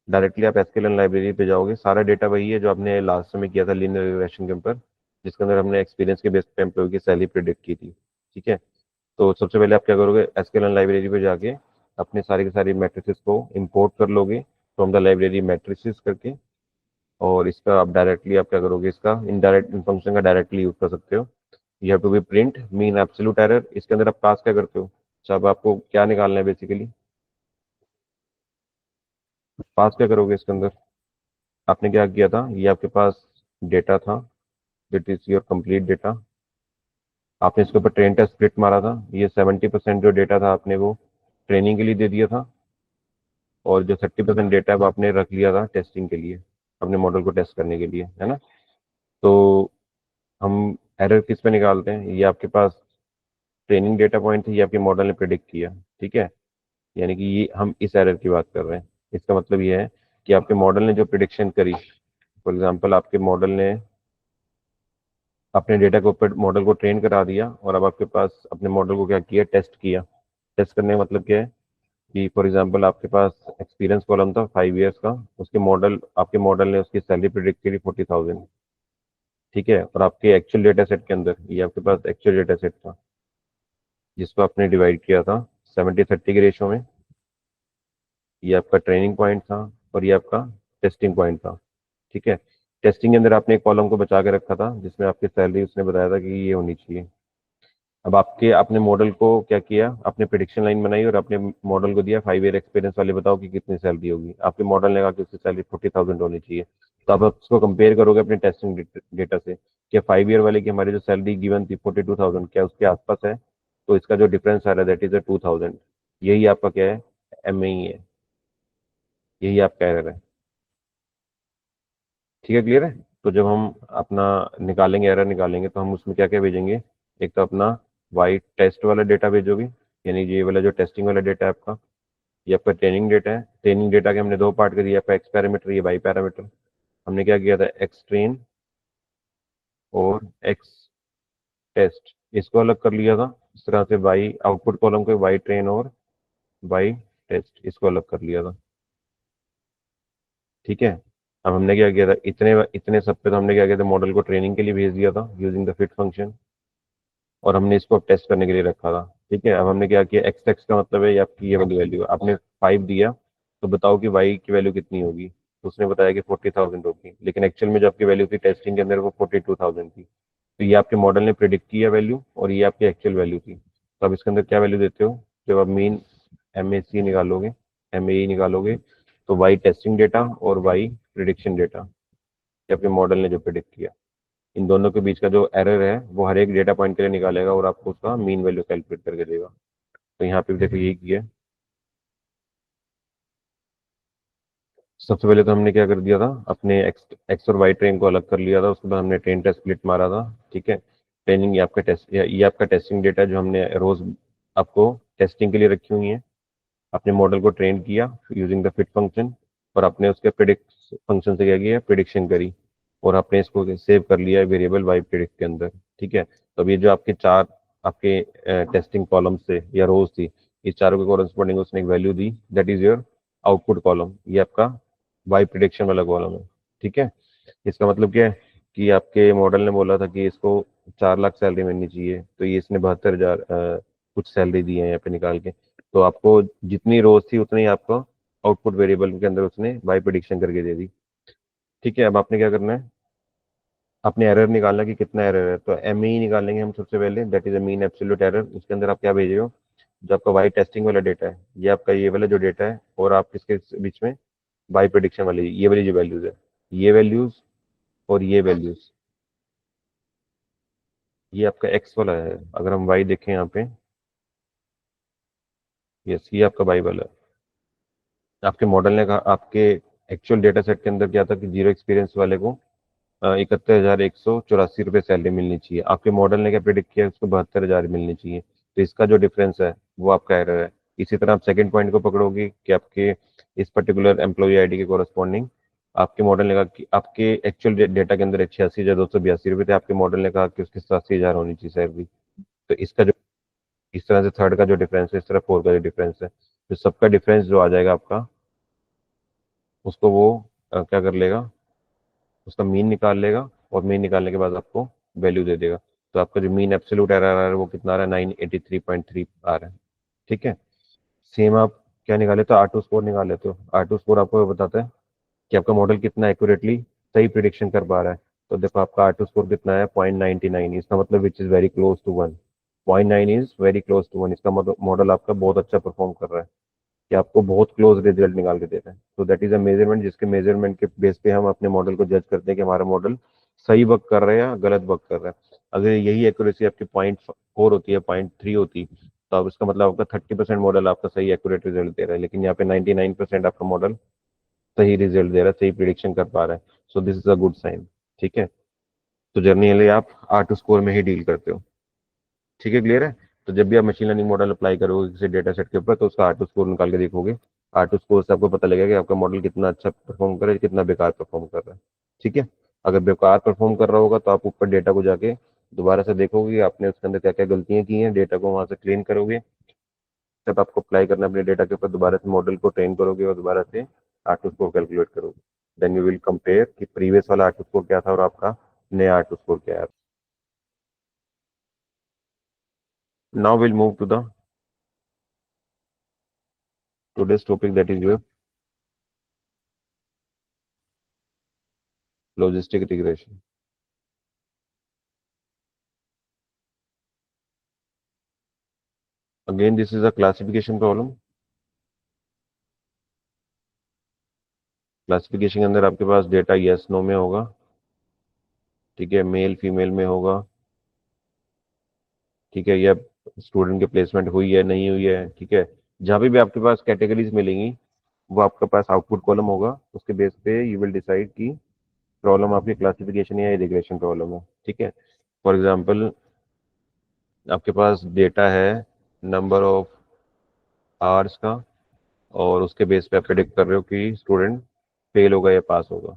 डायरेक्टली आप एसक्यूएल लाइब्रेरी पे जाओगे, सारा डेटा वही है जो आपने लास्ट में किया था लीनियर रिग्रेशन के ऊपर, जिसके अंदर हमने एक्सपीरियंस के बेस पे एम्प्लॉय की सैलरी प्रिडिक्ट की थी। ठीक है। तो सबसे पहले आप क्या करोगे, एसक्यूएल लाइब्रेरी पे जाके अपने सारी की सारी मैट्रिसेस को इंपोर्ट कर लोगे फ्रॉम द लाइब्रेरी मैट्रिसेस करके। और इसका आप डायरेक्टली आप क्या करोगे, इसका इनडायरेक्ट फंक्शन का डायरेक्टली यूज कर सकते हो। You have to be print mean absolute error. इसके अंदर आप पास क्या करते हो, अच्छा अब आपको क्या निकालना है बेसिकली, पास क्या करोगे इसके अंदर। आपने क्या किया था, ये आपके पास डेटा था, that is your complete data. आपने इसके ऊपर ट्रेन टेस्ट स्प्लिट मारा था, ये 70% जो डेटा था आपने वो ट्रेनिंग के लिए दे दिया था, और जो 30% डेटा है वो आपने रख लिया था टेस्टिंग के लिए, अपने मॉडल को टेस्ट करने के लिए, है ना। तो हम एरर किस पे निकालते हैं, ये आपके पास ट्रेनिंग डेटा पॉइंट थी, ये आपके मॉडल ने प्रिडिक्ट किया। ठीक है, यानी कि ये हम इस एरर की बात कर रहे हैं। इसका मतलब ये है कि आपके मॉडल ने जो प्रिडिक्शन करी, फॉर एग्जाम्पल आपके मॉडल ने अपने डेटा के ऊपर मॉडल को ट्रेन करा दिया, और अब आपके पास अपने मॉडल को क्या किया, टेस्ट किया। टेस्ट करने का मतलब क्या है कि फॉर एग्जांपल आपके पास एक्सपीरियंस कॉलम था 5 इयर्स का, उसके मॉडल आपके मॉडल ने उसकी सैलरी प्रिडिक्ट करी 40,000। ठीक है, और आपके एक्चुअल डेटा सेट के अंदर ये आपके पास एक्चुअल डेटा सेट था जिसको आपने डिवाइड किया था 70-30 के रेशो में। ये आपका ट्रेनिंग पॉइंट था और ये आपका टेस्टिंग पॉइंट था। ठीक है। टेस्टिंग के अंदर आपने एक कॉलम को बचा के रखा था जिसमें आपकी सैलरी उसने बताया था कि ये होनी चाहिए। अब आपके आपने मॉडल को क्या किया, आपने प्रिडिक्शन लाइन बनाई और अपने मॉडल को दिया 5 ईयर एक्सपीरियंस वाले बताओ कि कितनी सैलरी होगी। आपके मॉडल ने कहा कि उसकी सैलरी 40,000 होनी चाहिए। तो अब आप उसको कंपेयर करोगे अपने टेस्टिंग डेटा से, क्या 5 ईयर वाले की हमारी जो सैलरी गिवन थी 42,000 क्या उसके आसपास है? तो इसका जो डिफरेंस आ रहा है दैट इज 2,000। यही आपका क्या है, एम ही है, यही आपका एरर है। ठीक है, क्लियर है। तो जब हम अपना निकालेंगे, एरर निकालेंगे, तो हम उसमें क्या क्या भेजेंगे? एक तो अपना वाई टेस्ट वाला डेटा भेजोगे, यानी ये वाला जो टेस्टिंग वाला डेटा है आपका, ये आपका ट्रेनिंग डेटा है। ट्रेनिंग डेटा के हमने दो पार्ट कर दिया, आपका एक्स पैरामीटर, ये वाई पैरामीटर। हमने क्या किया था, एक्स ट्रेन और एक्स टेस्ट, इसको अलग कर लिया था। इस तरह से वाई आउटपुट कॉलम को वाई ट्रेन और वाई टेस्ट इसको अलग कर लिया था। ठीक है। अब हमने क्या किया था, इतने इतने सब पे तो हमने क्या किया था, मॉडल को ट्रेनिंग के लिए भेज दिया था यूजिंग द फिट फंक्शन, और हमने इसको अब टेस्ट करने के लिए रखा था। ठीक है। अब हमने क्या किया, एक्स एक्स का मतलब है ये आपकी ये वाली वैल्यू, आपने 5 दिया, तो बताओ कि वाई की वैल्यू कितनी होगी। तो उसने बताया कि 40,000 होगी, लेकिन एक्चुअल में जो आपकी वैल्यू थी टेस्टिंग के अंदर वो 42,000 थी। तो ये आपके मॉडल ने प्रिडिक्ट किया वैल्यू और ये आपकी एक्चुअल वैल्यू थी। तो अब इसके अंदर क्या वैल्यू देते हो, जब आप मीन एम ए सी निकालोगे, एम ए ई निकालोगे, तो वाई टेस्टिंग डेटा और वाई प्रिडिक्शन डेटा, ये आपके मॉडल ने जो प्रिडिक्ट किया, इन दोनों के बीच का जो एरर है वो हर एक डेटा पॉइंट के लिए निकालेगा और आपको उसका मीन वैल्यू कैलकुलेट करके देगा। तो यहाँ पे भी देखो यही किया। सबसे पहले तो हमने क्या कर दिया था, अपने एक्स एक्स और वाई ट्रेन को अलग कर लिया था, उसके बाद हमने ट्रेन टेस्ट स्प्लिट मारा था। ठीक है। ट्रेनिंग ये आपका टेस्ट, ये आपका टेस्टिंग डेटा जो हमने रोज आपको टेस्टिंग के लिए रखी हुई है। अपने मॉडल को ट्रेन किया यूजिंग द फिट फंक्शन, और अपने उसके प्रिडिक्ट फंक्शन से क्या किया, प्रिडिक्शन करी, और आपने इसको सेव कर लिया है वेरिएबल वाई प्रिडिक्ट के अंदर। ठीक है। तो अब ये जो आपके चार आपके टेस्टिंग कॉलम से या रोज थी, इस चारों के कोरस्पॉन्डिंग उसने एक value the, that is your output column, ये आपका वाई प्रिडिक्शन वाला कॉलम है। ठीक है। इसका मतलब क्या है कि आपके मॉडल ने बोला था कि इसको 4 लाख सैलरी मिलनी चाहिए, तो ये इसने 72,000 कुछ सैलरी दी है यहाँ पे निकाल के। तो आपको जितनी रोज थी उतनी आपको आउटपुट वेरिएबल के अंदर उसने बाई प्रिडिक्शन करके दे दी। ठीक है। अब आपने क्या करना है, अपने एरर निकालना कि कितना एरर है। तो एम ई निकालेंगे हम सबसे पहले, that is a mean absolute error. उसके अंदर आप क्या भेजे हो, जो आपका वाई टेस्टिंग वाला डेटा है, ये आपका ये वाला जो डेटा है, और आप इसके बीच में बाई प्रिडिक्शन वाली ये वाली जो वैल्यूज है, ये वैल्यूज और ये वैल्यूज, ये आपका एक्स वाला है। अगर हम वाई देखें यहाँ पे, यस ये आपका वाई वाला है। आपके मॉडल ने कहा, आपके एक्चुअल डेटा सेट के अंदर क्या था कि जीरो एक्सपीरियंस वाले को 71,184 रुपये सैलरी मिलनी चाहिए। आपके मॉडल ने क्या प्रिडिक्ट किया, उसको 72,000 मिलनी चाहिए। तो इसका जो डिफरेंस है वो आपका एरर है। इसी तरह आप सेकंड पॉइंट को पकड़ोगे कि आपके इस पर्टिकुलर एम्प्लॉय आईडी के कोरस्पॉन्डिंग आपके मॉडल ने कहा कि आपके एक्चुअल डेटा के अंदर 86,282 रुपये थे, आपके मॉडल ने कहा कि उसकी 87,000 होनी चाहिए सैलरी। तो इसका जो इस तरह से थर्ड का जो डिफरेंस है, इस तरह फोर का जो डिफरेंस है, तो सबका डिफरेंस जो आ जाएगा आपका, उसको वो क्या कर लेगा, उसका मीन निकाल लेगा, और मीन निकालने के बाद आपको वैल्यू दे देगा। तो आपका जो मीन एब्सोल्यूट एरर आ रहा है वो कितना आ रहा है, 983.3 आ रहा है। ठीक है। सेम आप क्या निकाले, तो R2 स्कोर निकाल लेते हो। R2 स्कोर आपको ये बताता है कि आपका मॉडल कितना एक्यूरेटली सही प्रिडिक्शन कर पा रहा है। तो देखो आपका R2 स्कोर कितना है, 0.99, इसका मतलब which is very close to 1। 0.9 is very close to 1, इसका मतलब मॉडल आपका बहुत अच्छा परफॉर्म कर रहा है, कि आपको बहुत क्लोज रिजल्ट निकाल के दे रहे हैं। तो दैट इज अ मेजरमेंट, जिसके मेजरमेंट के बेस पे हम अपने मॉडल को जज करते हैं कि हमारा मॉडल सही वर्क कर रहा है या गलत वर्क कर रहा है। अगर यही एक्यूरेसी आपकी 0.4 होती है, 0.3 होती, तो अब इसका मतलब आपका 30% मॉडल आपका सही एक्यूरेट रिजल्ट दे रहा है, लेकिन यहाँ पे 99% आपका मॉडल सही रिजल्ट दे रहा है, सही प्रिडिक्शन कर पा रहा है। So this is a good sign. ठीक है। तो जर्नली आप R2 स्कोर में ही डील करते हो। ठीक है, क्लियर है। तो जब भी आप मशीन लर्निंग मॉडल अप्लाई करोगे किसी डेटा सेट के ऊपर, तो उसका R2 स्कोर निकाल के देखोगे। R2 स्कोर से आपको पता लगेगा कि आपका मॉडल कितना अच्छा परफॉर्म कर रहा है, कितना बेकार परफॉर्म कर रहा है। ठीक है। अगर बेकार परफॉर्म कर रहा होगा तो आप ऊपर डेटा को जाके दोबारा से देखोगे कि आपने उसके अंदर क्या क्या गलतियां की हैं, डेटा को वहां से क्लीन करोगे। तब आपको अप्लाई करना अपने डेटा के ऊपर, दोबारा से मॉडल को ट्रेन करोगे और दोबारा से R2 स्कोर कैलकुलेट करोगे। देन यू विल कंपेयर कि प्रीवियस वाला R2 स्कोर क्या था और आपका नया R2 स्कोर क्या है। Now will move to the today's topic, that is your logistic regression. Again this is a classification problem. Classification के अंदर आपके पास डेटा यस नो में होगा, ठीक है, मेल फीमेल में होगा, ठीक है, या स्टूडेंट की प्लेसमेंट हुई है नहीं हुई है, ठीक है। जहाँ पे भी आपके पास कैटेगरीज मिलेंगी वो आपके पास आउटपुट कॉलम होगा, उसके बेस पे यू विल डिसाइड कि प्रॉब्लम आपकी क्लासिफिकेशन या रिग्रेशन प्रॉब्लम है, ठीक है। फॉर एग्जांपल आपके पास डेटा है नंबर ऑफ आवर्स का, और उसके बेस पे आप प्रेडिक्ट कर रहे हो कि स्टूडेंट फेल होगा या पास होगा,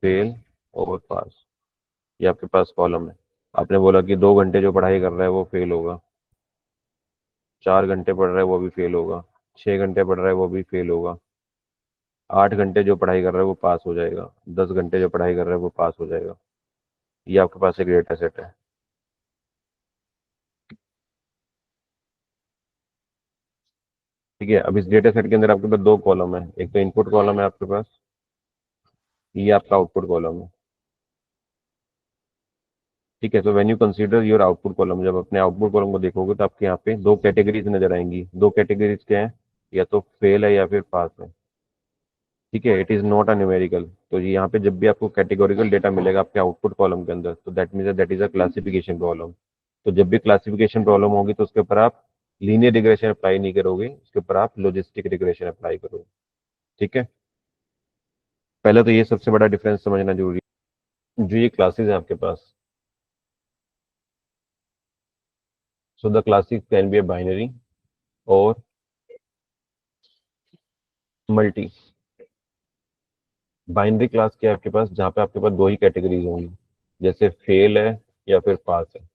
फेल और पास, ये आपके पास कॉलम है। आपने बोला कि 2 घंटे जो पढ़ाई कर रहा है वो फेल होगा, 4 घंटे पढ़ रहा है वो भी फेल होगा, 6 घंटे पढ़ रहा है वो भी फेल होगा, 8 घंटे जो पढ़ाई कर रहा है वो पास हो जाएगा, 10 घंटे जो पढ़ाई कर रहा है वो पास हो जाएगा। ये आपके पास एक डेटा सेट है, ठीक है। अब इस डेटा सेट के अंदर आपके पास 2 कॉलम है, एक तो इनपुट कॉलम है आपके पास, ये आपका आउटपुट कॉलम है, ठीक है। तो when you consider your output column, जब अपने आउटपुट कॉलम को देखोगे तो आपके यहाँ पे 2 कैटेगरीज नजर आएंगी। 2 कैटेगरीज क्या है, या तो फेल है या फिर पास है, ठीक है। It is not a numerical. तो यहाँ पे जब भी आपको कैटेगोरिकल डेटा मिलेगा आपके आउटपुट कॉलम के अंदर, तो that means that is a classification problem. तो जब भी क्लासिफिकेशन प्रॉब्लम होगी तो उसके ऊपर आप लीनियर रिग्रेशन अप्लाई नहीं करोगे, उसके ऊपर आप लॉजिस्टिक रिग्रेशन अप्लाई करोगे, ठीक है। पहले तो ये सबसे बड़ा डिफरेंस समझना जरूरी है। जो ये क्लासेस हैं आपके पास, so the classes can be a binary or multi. Binary class क्या है आपके पास, जहाँ पे आपके पास 2 ही कैटेगरीज होंगी, जैसे फेल है या फिर पास है।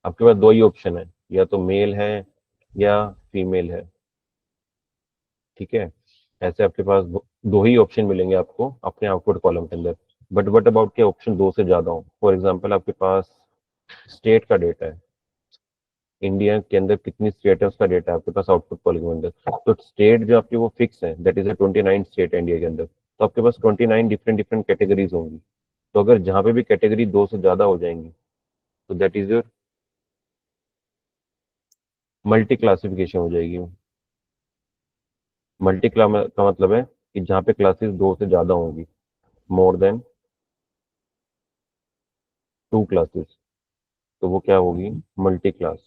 आपके पास 2 ही ऑप्शन है, या तो मेल है या फीमेल है, ठीक है। ऐसे आपके पास 2 ही ऑप्शन मिलेंगे आपको अपने आउटपुट कॉलम के अंदर। बट वट अबाउट के ऑप्शन 2 से ज्यादा हो, फॉर एग्जाम्पल आपके पास स्टेट का डेटा है, इंडिया के अंदर कितनी स्टेट है उसका डेटा है आपके पास आउटपुट कॉलम के अंदर। तो स्टेट जो आपकी वो फिक्स है, that is a 29 state India के अंदर। तो आपके पास 29 डिफरेंट डिफरेंट कैटेगरीज होंगी। तो अगर जहां पे भी कैटेगरी 2 से ज्यादा हो जाएंगी तो that is your multi classification हो जाएगी। मल्टी का मतलब है कि जहाँ पे क्लासेस 2 से ज्यादा होंगी, मोर देन 2 क्लासेस, तो वो क्या होगी, मल्टी क्लास।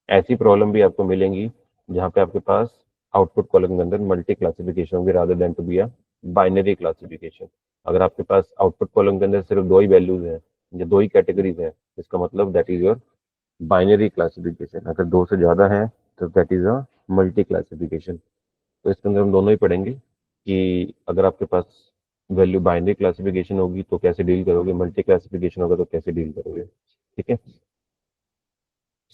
ऐसी प्रॉब्लम भी आपको मिलेंगी जहाँ पे आपके पास आउटपुट कॉलम के अंदर मल्टी क्लासिफिकेशन होगी rather than to be a binary classification. अगर आपके पास आउटपुट कॉलम के अंदर सिर्फ 2 ही वैल्यूज हैं या 2 ही कैटेगरीज हैं, इसका मतलब that is your binary classification. अगर 2 से ज्यादा है तो that is a multi classification. तो इसके अंदर हम दोनों ही पढ़ेंगे कि अगर आपके पास वैल्यू बाइनरी क्लासिफिकेशन होगी तो कैसे डील करोगे, मल्टी क्लासिफिकेशन होगा तो कैसे डील करोगे, ठीक है।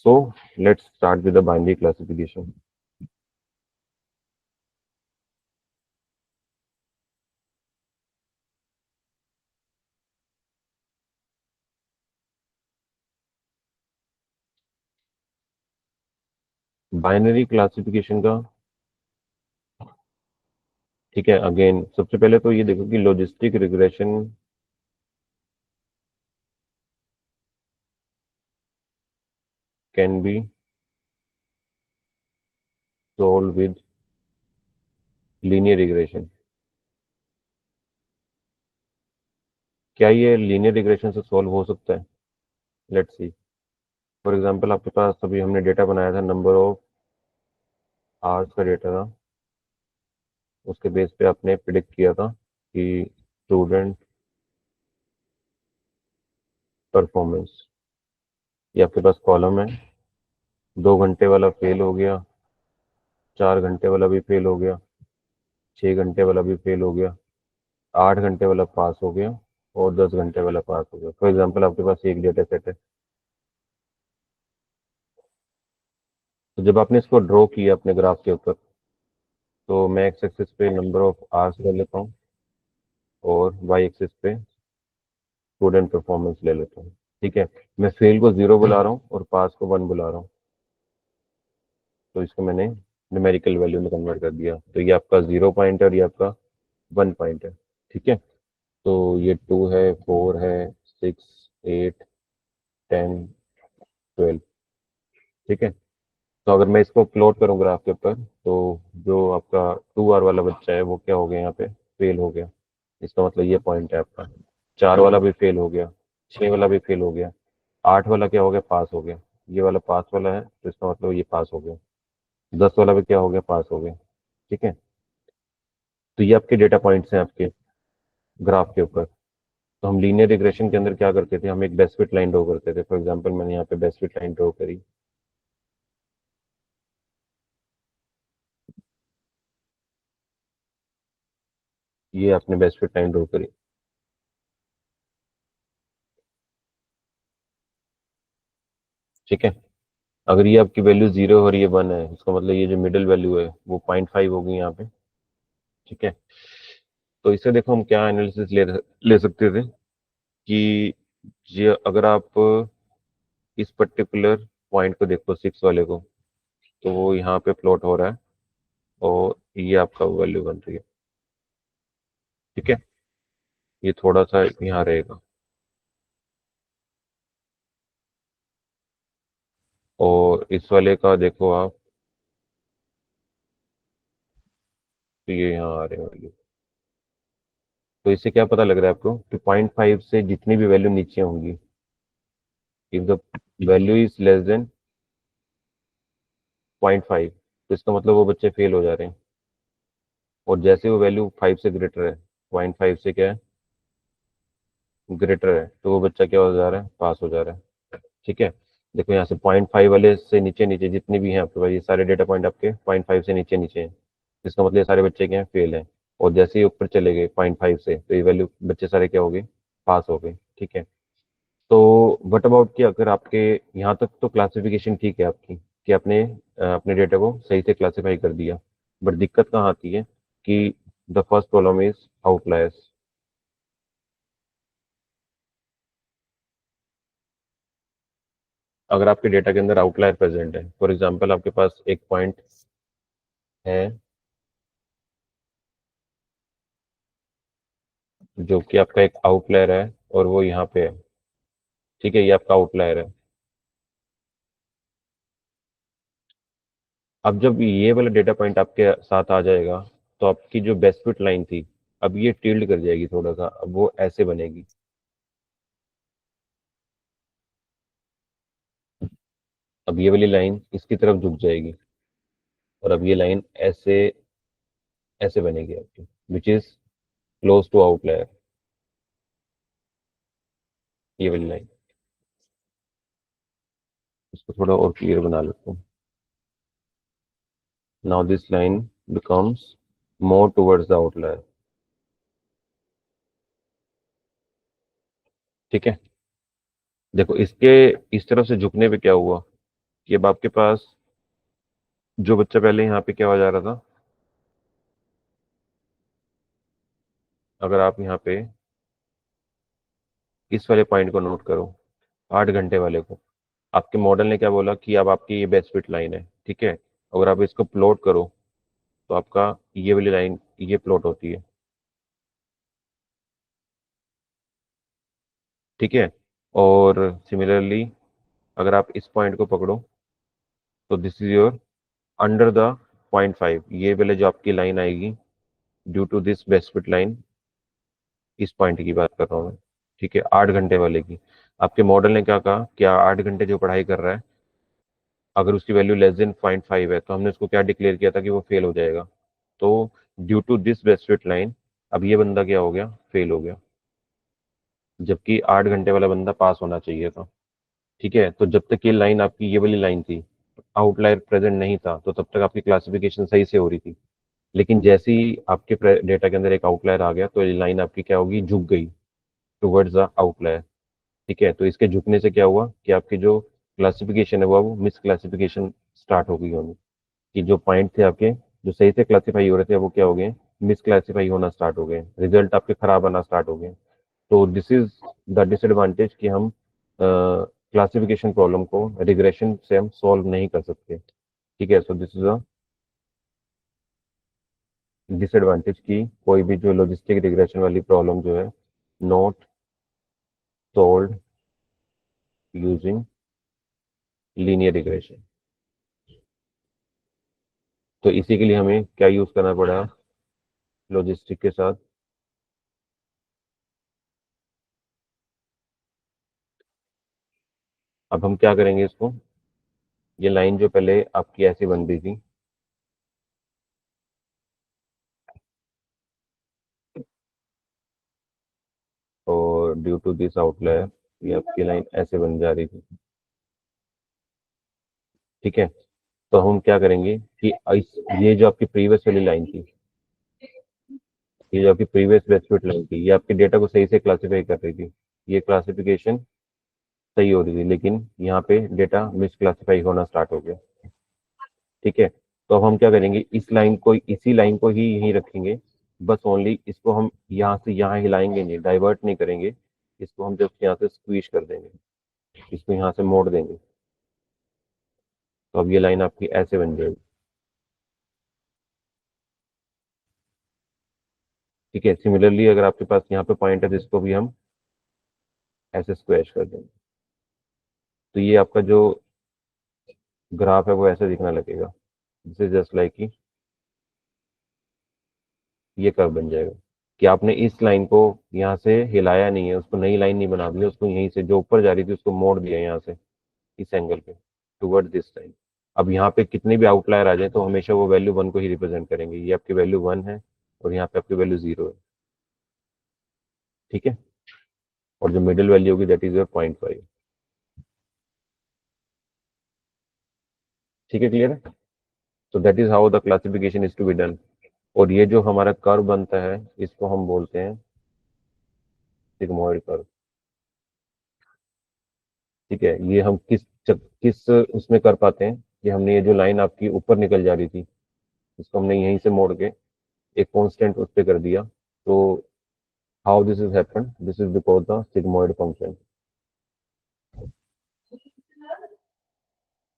So let's start with the binary classification. Binary classification का, ठीक है, अगेन सबसे पहले तो ये देखो कि logistic regression can be solve with linear regression. क्या ये लीनियर रिग्रेशन से सॉल्व हो सकता है? Let's see. फॉर एग्जांपल आपके पास अभी हमने डेटा बनाया था, नंबर ऑफ आवर्स का डेटा था, उसके बेस पे आपने प्रिडिक्ट किया था कि स्टूडेंट परफॉर्मेंस, ये आपके पास कॉलम है। 2 घंटे वाला फेल हो गया, 4 घंटे वाला भी फेल हो गया, 6 घंटे वाला भी फेल हो गया, 8 घंटे वाला पास हो गया, और 10 घंटे वाला पास हो गया। फॉर एग्जाम्पल आपके पास एक डेटा सेट है। तो जब आपने इसको ड्रॉ किया अपने ग्राफ के ऊपर, तो मैं एक्स एक्सिस पे नंबर ऑफ आवर्स ले लेता हूँ और वाई एक्सिस पे स्टूडेंट परफॉर्मेंस ले लेता हूँ, ठीक है। मैं फेल को 0 बुला रहा हूँ और पास को 1 बुला रहा हूँ, तो इसको मैंने न्यूमेरिकल वैल्यू में कन्वर्ट कर दिया। तो ये आपका 0 पॉइंट है और ये आपका 1 पॉइंट है, ठीक है। तो ये 2 है, 4 है, 6, 8, 10, 12। ठीक है। तो अगर मैं इसको प्लॉट करूँ ग्राफ के ऊपर, तो जो आपका 2R वाला बच्चा है वो क्या हो गया, यहाँ पे फेल हो गया। इसका मतलब ये पॉइंट है आपका। 4 वाला भी फेल हो गया, 6 वाला भी फेल हो गया, 8 वाला क्या हो गया, पास हो गया। ये वाला पास वाला है, तो इसका मतलब ये पास हो गया। 10 वाला भी क्या हो गया, पास हो गया। ठीक है। तो ये आपके डेटा पॉइंट्स हैं आपके ग्राफ के ऊपर। तो हम लीनियर रिग्रेशन के अंदर क्या करते थे, हम एक बेस्ट फिट लाइन ड्रॉ करते थे। फॉर एग्जांपल मैंने यहाँ पे बेस्ट फिट लाइन ड्रॉ करी। ये आपने बेस्ट फिट लाइन ड्रॉ करी। ठीक है। अगर ये आपकी वैल्यू 0 और ये 1 है, इसका मतलब ये जो मिडिल वैल्यू है वो 0.5 होगी यहाँ पे। ठीक है। तो इससे देखो हम क्या एनालिसिस ले सकते थे कि ये अगर आप इस पर्टिकुलर पॉइंट को देखो, 6 वाले को, तो वो यहाँ पे प्लॉट हो रहा है और ये आपका वैल्यू बन रही है। ठीक है। ये थोड़ा सा यहाँ रहेगा। और इस वाले का देखो आप, तो ये यहाँ आ रहे हैं वैल्यू। तो इससे क्या पता लग रहा है आपको कि 0.5 से जितनी भी वैल्यू नीचे होंगी, if the value is less than 0.5, तो इसका मतलब वो बच्चे फेल हो जा रहे हैं। और जैसे वो वैल्यू 5 से ग्रेटर है, 0.5 से क्या है, ग्रेटर है, तो वो बच्चा क्या हो जा रहा है, पास हो जा रहा है। ठीक है। देखो यहाँ से 0.5 वाले से नीचे नीचे जितने भी हैं आपके पास, ये सारे डेटा पॉइंट आपके 0.5 से नीचे नीचे हैं। इसका मतलब ये सारे बच्चे क्या हैं, फेल हैं। और जैसे ही ऊपर चले गए 0.5 से, तो ये वैल्यू बच्चे सारे क्या हो गए, पास हो गए। ठीक है। तो व्हाट अबाउट कि अगर आपके यहाँ तक तो क्लासिफिकेशन ठीक है आपकी, कि आपने अपने डेटा को सही से क्लासिफाई कर दिया। बट दिक्कत कहाँ आती है कि the first problem is outliers. अगर आपके डेटा के अंदर आउटलायर प्रेजेंट है, फॉर एग्जांपल आपके पास एक पॉइंट है जो कि आपका एक आउटलायर है और वो यहाँ पे है। ठीक है, ये आपका आउटलायर है। अब जब ये वाला डेटा पॉइंट आपके साथ आ जाएगा, तो आपकी जो बेस्ट फिट लाइन थी, अब ये टिल्ड कर जाएगी थोड़ा सा, अब वो ऐसे बनेगी। अब ये वाली लाइन इसकी तरफ झुक जाएगी, और अब ये लाइन ऐसे ऐसे बनेगी आपकी, which is close to outlier. ये वाली लाइन, इसको थोड़ा और क्लियर बना लेता हूँ। Now this line becomes more towards the outlier. ठीक है। देखो इसके इस तरफ से झुकने पे क्या हुआ, कि अब आपके पास जो बच्चा पहले यहाँ पे क्या हो जा रहा था, अगर आप यहाँ पे इस वाले पॉइंट को नोट करो, 8 घंटे वाले को, आपके मॉडल ने क्या बोला कि अब आपकी ये बेस्ट फिट लाइन है। ठीक है। अगर आप इसको प्लॉट करो, तो आपका ये वाली लाइन ये प्लॉट होती है। ठीक है। और सिमिलरली अगर आप इस पॉइंट को पकड़ो, तो this is your under the 0.5, ये वाले जो आपकी लाइन आएगी due to this best fit line, इस पॉइंट की बात कर रहा हूँ मैं। ठीक है, 8 घंटे वाले की। आपके मॉडल ने क्या कहा कि 8 घंटे जो पढ़ाई कर रहा है, अगर उसकी वैल्यू लेस देन 0.5 है, तो हमने उसको क्या डिक्लेयर किया था कि वो फेल हो जाएगा। तो due to this best fit line, अब ये बंदा क्या हो गया, फेल हो गया। जबकि 8 घंटे वाला बंदा पास होना चाहिए था। ठीक है। तो जब तक ये लाइन आपकी ये वाली लाइन थी, आउटलायर प्रेजेंट नहीं था, तो तब तक आपकी क्लासिफिकेशन सही से हो रही थी। लेकिन जैसे ही आपके डेटा के अंदर एक आउटलायर आ गया, तो ये लाइन आपकी क्या होगी, झुक गई टुवर्ड्स द आउटलायर। ठीक है। तो इसके झुकने से क्या हुआ कि आपकी जो क्लासिफिकेशन है वो मिस क्लासिफिकेशन स्टार्ट हो गई होनी, कि जो पॉइंट थे आपके जो सही से क्लासीफाई हो रहे थे, वो क्या हो गए, मिस क्लासीफाई होना स्टार्ट हो गए, रिजल्ट आपके खराब आना स्टार्ट हो गए। तो दिस इज द डिसएडवांटेज कि हम क्लासिफिकेशन प्रॉब्लम को रिग्रेशन से हम सॉल्व नहीं कर सकते। ठीक है। So this is a disadvantage की कोई भी जो लॉजिस्टिक रिग्रेशन वाली प्रॉब्लम जो है, note sold using linear regression. तो इसी के लिए हमें क्या यूज करना पड़ा, लॉजिस्टिक के साथ अब हम क्या करेंगे इसको, ये लाइन जो पहले आपकी ऐसी बन रही थी, और ड्यू टू दिस आउटलायर ये आपकी लाइन ऐसे बन जा रही थी। ठीक है, तो हम क्या करेंगे कि ये जो आपकी प्रीवियस वाली लाइन थी, ये जो आपकी प्रीवियस बेस्ट फिट लाइन थी, ये आपके डेटा को सही से क्लासिफाई कर रही थी, ये क्लासिफिकेशन सही हो रही थी, लेकिन यहाँ पे डेटा मिस क्लासिफाई होना स्टार्ट हो गया। ठीक है, तो अब हम क्या करेंगे, इस लाइन को, इसी लाइन को ही यहीं रखेंगे, बस ओनली इसको हम यहाँ से यहाँ हिलाएंगे नहीं, डाइवर्ट नहीं करेंगे, इसको हम जस्ट यहाँ से स्क्वीज कर देंगे, इसको यहाँ से मोड़ देंगे, तो अब ये लाइन आपकी ऐसे बन जाएगी। ठीक है, सिमिलरली अगर आपके पास यहाँ पे पॉइंट है तो इसको भी हम ऐसे स्क्वैश कर देंगे, तो ये आपका जो ग्राफ है वो ऐसे दिखना लगेगा, दिस इज जस्ट लाइक कि ये कर्व बन जाएगा, कि आपने इस लाइन को यहाँ से हिलाया नहीं है, उसको नई लाइन नहीं बना दी, उसको यहीं से जो ऊपर जा रही थी उसको मोड़ दिया यहाँ से इस एंगल पे टुवर्ड दिस साइड। अब यहाँ पे कितने भी आउटलायर आ जाए तो हमेशा वो वैल्यू 1 को ही रिप्रेजेंट करेंगे, ये आपकी वैल्यू 1 है और यहाँ पे आपकी वैल्यू 0 है। ठीक है, और जो मिडिल वैल्यू होगी दैट इज योर 0.5। ठीक है, क्लियर है। तो that is how the classification is to be done. और ये जो हमारा कर्व बनता है इसको हम बोलते हैं सिग्मोइड कर्व। ठीक है, ये हम किस उसमें कर पाते हैं कि हमने ये जो लाइन आपकी ऊपर निकल जा रही थी इसको हमने यहीं से मोड़ के एक कांस्टेंट उस पे कर दिया। तो how this is happened, this is because the sigmoid function.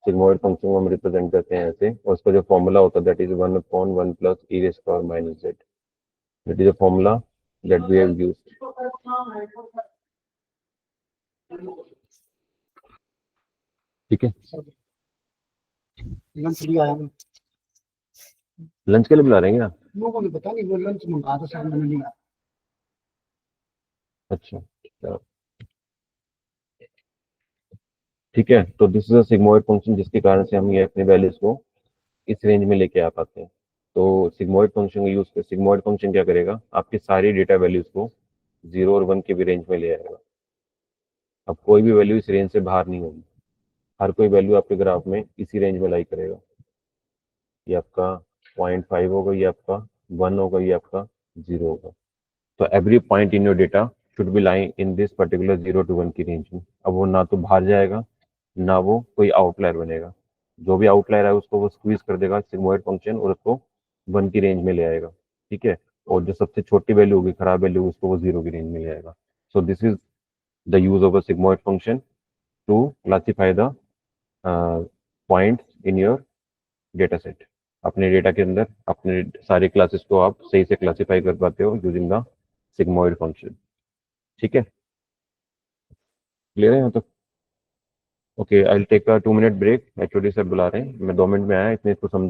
Sigmoid function को हम रिप्रेजेंट करते हैं ऐसे, और उसका जो फॉर्मूला होता है that is 1/1 plus E raise power minus Z, that is a formula that we have used. ठीक है, लंच भी आया ना। लंच के लिए बुला रहे हैं क्या? लोगों को नहीं पता, नहीं वो लंच मंगा तो शायद मैंने लिया। अच्छा, ठीक है, तो this is a sigmoid function जिसके कारण से हम ये अपने वैल्यूज को इस रेंज में लेके आ पाते हैं। तो सिग्मोइड फंक्शन का यूज कर, सिग्मोइड फंक्शन क्या करेगा, आपकी सारी डेटा वैल्यूज को 0 और 1 के भी रेंज में ले आएगा। अब कोई भी वैल्यू इस रेंज से बाहर नहीं होगी, हर कोई वैल्यू आपके ग्राफ में इसी रेंज में लाई करेगा। ये आपका 0.5 होगा, ये आपका 1 होगा, ये आपका 0 होगा। तो every point in your data should be lie in this particular 0 to 1 की रेंज में। अब वो ना तो बाहर जाएगा, ना वो कोई आउटलायर बनेगा, जो भी आउटलायर है उसको वो स्क्वीज कर देगा सिग्मोइड फंक्शन और उसको 1 की रेंज में ले आएगा। ठीक है, और जो सबसे छोटी वैल्यू होगी, खराब वैल्यू, उसको वो 0 की रेंज में ले आएगा। So this is the use of a sigmoid function to classify the points in your data set. अपने डेटा के अंदर अपने सारे क्लासेस को आप सही से क्लासीफाई कर पाते हो यूजिंग द सिग्मोइड फंक्शन। ठीक है, क्लियर है यहाँ तक? Okay, I will take a 2 minute break, HOD sir बुला रहे हैं, मैं 2 मिनट में आया, इतने इसको समझ